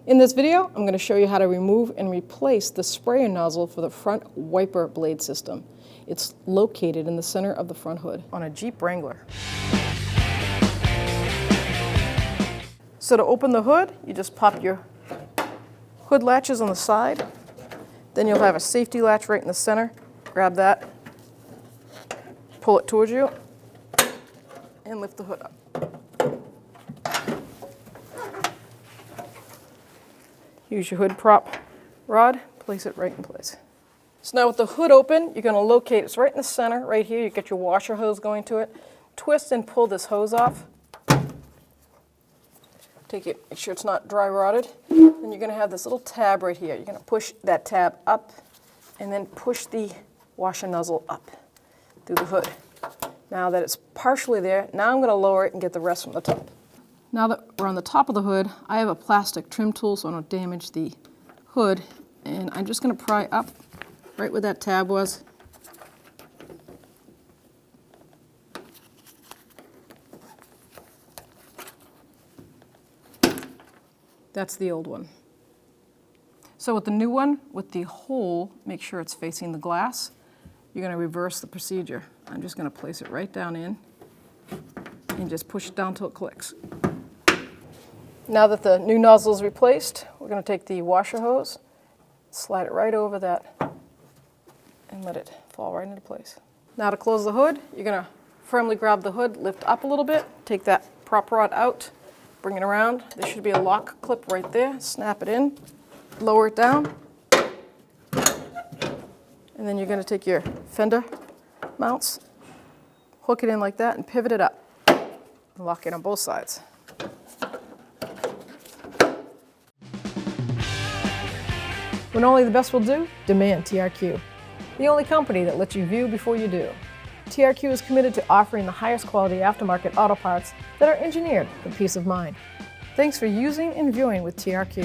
In this video, I'm going to show you how to remove and replace the sprayer nozzle for the front wiper blade system. It's located in the center of the front hood on a Jeep Wrangler. So to open the hood, you just pop your hood latches on the side. Then you'll have a safety latch right in the center. Grab that, pull it towards you, and lift the hood up. Use your hood prop rod, place it right in place. So now with the hood open, you're going to locate, it's right in the center, right here. You get your washer hose going to it. Twist and pull this hose off. Take it, make sure it's not dry rotted. Then you're going to have this little tab right here. You're going to push that tab up and then push the washer nozzle up through the hood. Now that it's partially there, now I'm going to lower it and get the rest from the top. Now that we're on the top of the hood, I have a plastic trim tool so I don't damage the hood, and I'm just going to pry up right where that tab was. That's the old one. So with the new one, with the hole, make sure it's facing the glass. You're going to reverse the procedure. I'm just going to place it right down in and just push it down till it clicks. Now that the new nozzle is replaced, we're going to take the washer hose, slide it right over that, and let it fall right into place. Now to close the hood, you're going to firmly grab the hood, lift up a little bit, take that prop rod out, bring it around. There should be a lock clip right there. Snap it in, lower it down, and then you're going to take your fender mounts, hook it in like that, and pivot it up. Lock it on both sides. When only the best will do, demand TRQ. The only company that lets you view before you do. TRQ is committed to offering the highest quality aftermarket auto parts that are engineered for peace of mind. Thanks for using and viewing with TRQ.